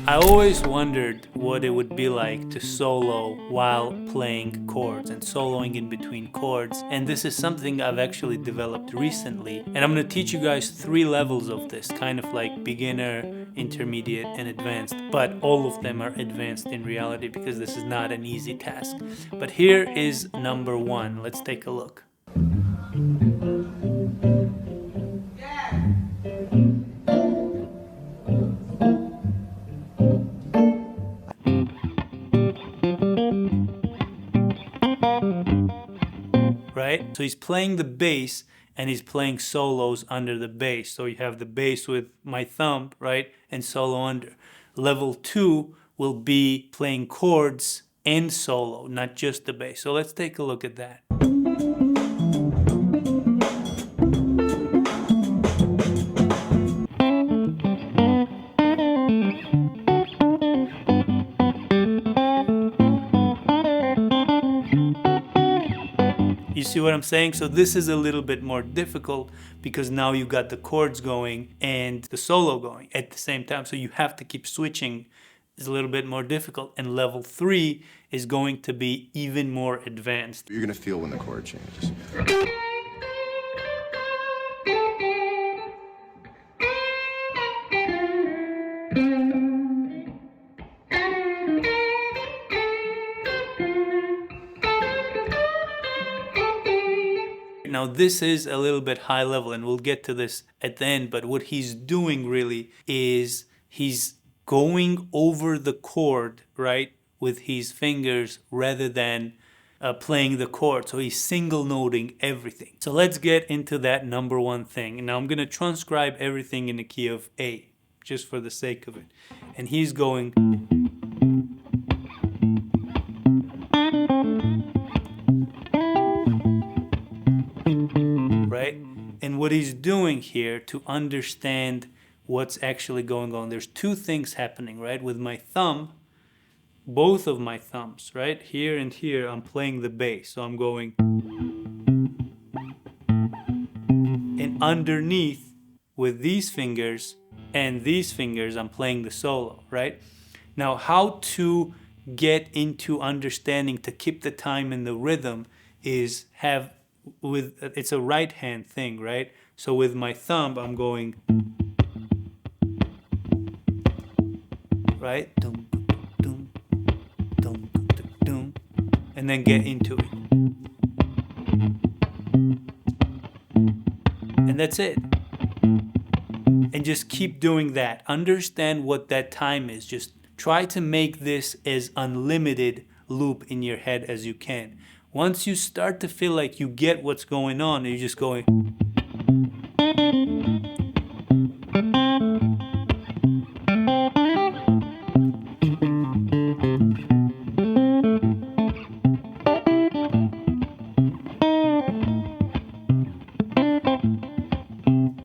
I always wondered what it would be like to solo while playing chords and soloing in between chords, and this is something I've actually developed recently, and I'm going to teach you guys 3 levels of this, kind of like beginner, intermediate, and advanced, but all of them are advanced in reality because this is not an easy task. But here is number 1. Let's take a look. Right? So he's playing the bass and he's playing solos under the bass. So you have the bass with my thumb, right? And solo under. Level 2 will be playing chords and solo, not just the bass. So let's take a look at that. You see what I'm saying? So this is a little bit more difficult because now you got the chords going and the solo going at the same time. So you have to keep switching. It's a little bit more difficult. And level 3 is going to be even more advanced. You're going to feel when the chord changes. Now this is a little bit high level and we'll get to this at the end, but what he's doing really is he's going over the chord, right, with his fingers rather than playing the chord. So he's single noting everything. So let's get into that number 1 thing. And now I'm going to transcribe everything in the key of A, just for the sake of it. And he's going... right? And what he's doing here to understand what's actually going on, there's 2 things happening, right? With my thumb, both of my thumbs, right? Here and here, I'm playing the bass. So I'm going... and underneath, with these fingers and these fingers, I'm playing the solo, right? Now, how to get into understanding to keep the time in the rhythm is have... it's a right hand thing, right? So with my thumb, I'm going, right? And then get into it. And that's it. And just keep doing that. Understand what that time is. Just try to make this as unlimited loop in your head as you can. Once you start to feel like you get what's going on, you're just going...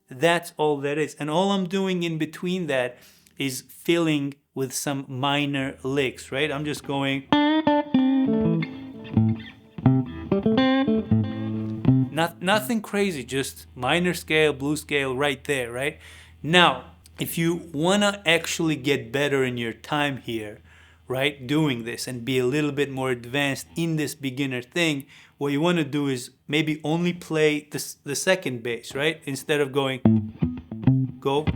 That's all that is. And all I'm doing in between that is filling with some minor licks, right? I'm just going... nothing crazy, just minor scale, blues scale right there, right? Now, if you want to actually get better in your time here, right, doing this and be a little bit more advanced in this beginner thing, what you want to do is maybe only play the second bass, right? Instead of going, go.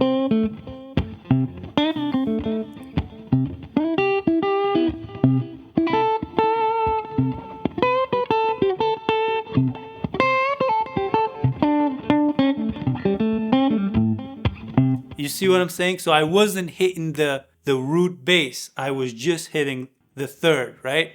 You see what I'm saying? So I wasn't hitting the root bass. I was just hitting the third, right?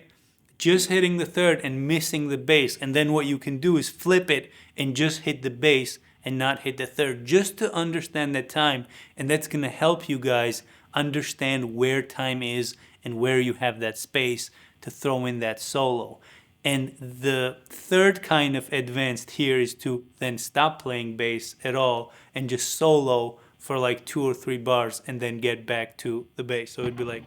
Just hitting the third and missing the bass. And then what you can do is flip it and just hit the bass and not hit the third, just to understand that time. And that's going to help you guys understand where time is and where you have that space to throw in that solo. And the third kind of advanced here is to then stop playing bass at all and just solo for like 2 or 3 bars and then get back to the bass. So it'd be like...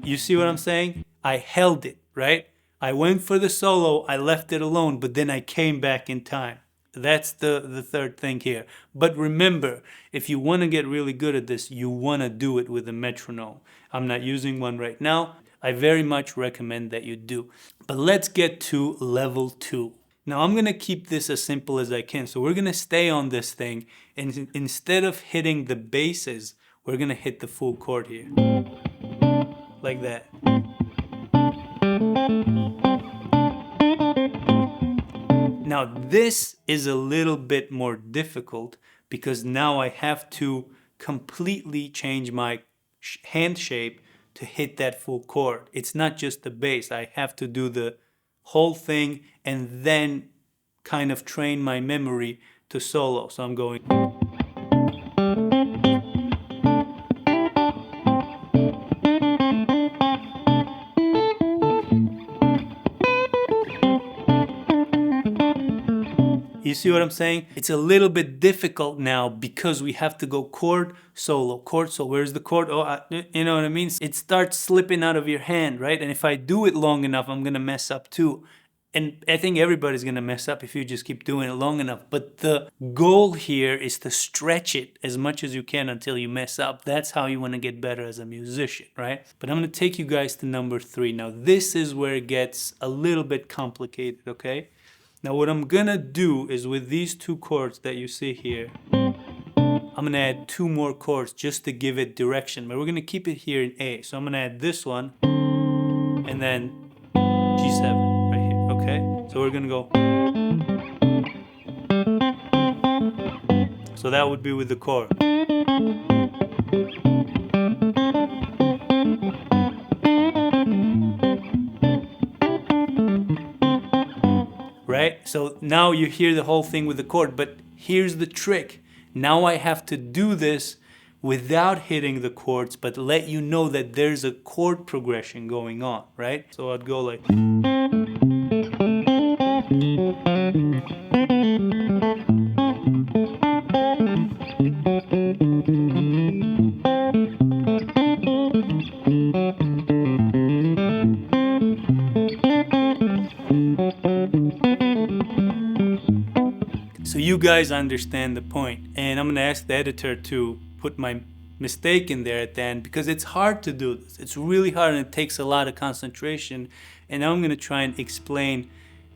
You see what I'm saying? I held it, right? I went for the solo, I left it alone, but then I came back in time. That's the third thing here. But remember, if you want to get really good at this, you want to do it with a metronome. I'm not using one right now. I very much recommend that you do. But let's get to level 2. Now I'm going to keep this as simple as I can. So we're going to stay on this thing, and instead of hitting the basses, we're going to hit the full chord here. Like that. Now this is a little bit more difficult because now I have to completely change my hand shape to hit that full chord. It's not just the bass. I have to do the whole thing and then kind of train my memory to solo. So I'm going. You see what I'm saying? It's a little bit difficult now because we have to go chord, solo, chord, solo. Where's the chord? Oh, you know what I mean? It starts slipping out of your hand, right? And if I do it long enough, I'm going to mess up too. And I think everybody's going to mess up if you just keep doing it long enough. But the goal here is to stretch it as much as you can until you mess up. That's how you want to get better as a musician, right? But I'm going to take you guys to number 3. Now, this is where it gets a little bit complicated, okay? Now what I'm gonna do is with these 2 chords that you see here, I'm gonna add 2 more chords just to give it direction, but we're gonna keep it here in A. So I'm gonna add this one and then G7 right here, okay? So we're gonna go. So that would be with the chord. Right? So now you hear the whole thing with the chord, but here's the trick. Now I have to do this without hitting the chords, but let you know that there's a chord progression going on, right? So I'd go like. So you guys understand the point, and I'm gonna ask the editor to put my mistake in there at the end because it's hard to do this. It's really hard and it takes a lot of concentration, and I'm gonna try and explain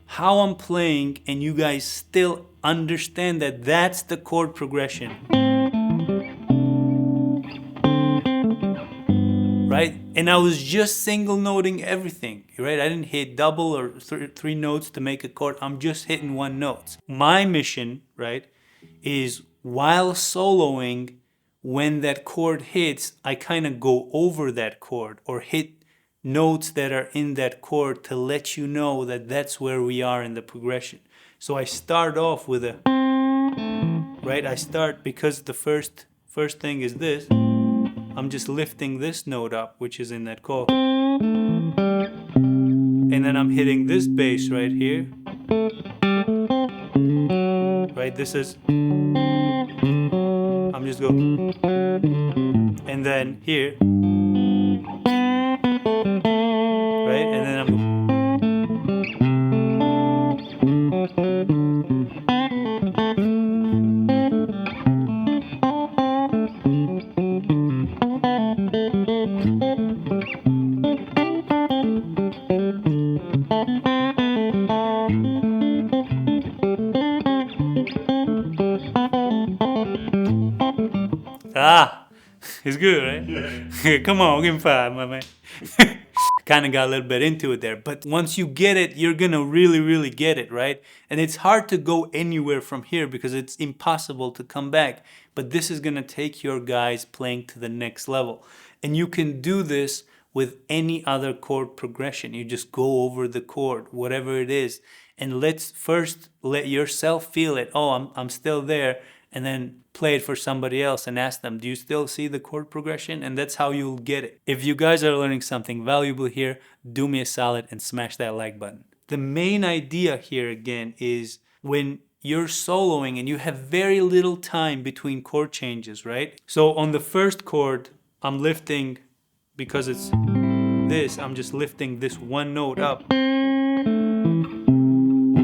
how I'm playing and you guys still understand that that's the chord progression. Right? And I was just single noting everything, right? I didn't hit double or 3 notes to make a chord. I'm just hitting 1 note. My mission, right, is while soloing, when that chord hits, I kind of go over that chord or hit notes that are in that chord to let you know that that's where we are in the progression. So I start off with a, right? I start because the first thing is this. I'm just lifting this note up, which is in that chord. And then I'm hitting this bass right here. Right, this is, I'm just going. And then here. Right, and then I'm going. Ah, it's good, right? Come on, give him 5, my man. Kind of got a little bit into it there, but once you get it, you're gonna really get it, right? And it's hard to go anywhere from here because it's impossible to come back, but this is gonna take your guys playing to the next level. And you can do this with any other chord progression. You just go over the chord, whatever it is, and let's first let yourself feel it. Oh, I'm still there, and then play it for somebody else and ask them, do you still see the chord progression? And that's how you'll get it. If you guys are learning something valuable here, do me a solid and smash that like button. The main idea here again is when you're soloing and you have very little time between chord changes, right? So on the first chord, I'm lifting, because it's this, I'm just lifting this 1 note up.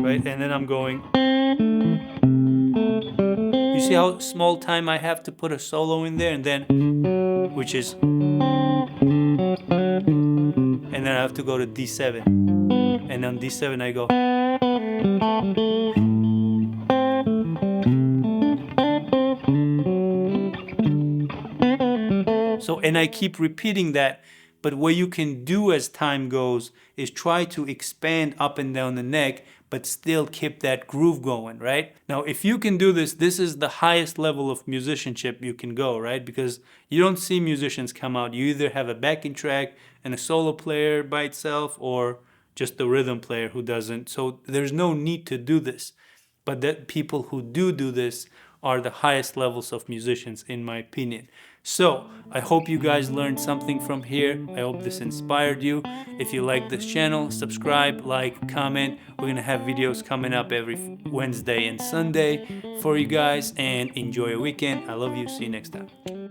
right? And then I'm going. You see how small time I have to put a solo in there, and then, which is, and then I have to go to D7, and on D7 I go. So, and I keep repeating that, but what you can do as time goes is try to expand up and down the neck, but still keep that groove going, right? Now, if you can do this, this is the highest level of musicianship you can go, right? Because you don't see musicians come out. You either have a backing track and a solo player by itself, or just the rhythm player who doesn't. So there's no need to do this. But that people who do this are the highest levels of musicians, in my opinion. So I hope you guys learned something from here. I hope this inspired you. If you like this channel, subscribe, like, comment. We're gonna have videos coming up every Wednesday and Sunday for you guys, and enjoy your weekend. I love you. See you next time.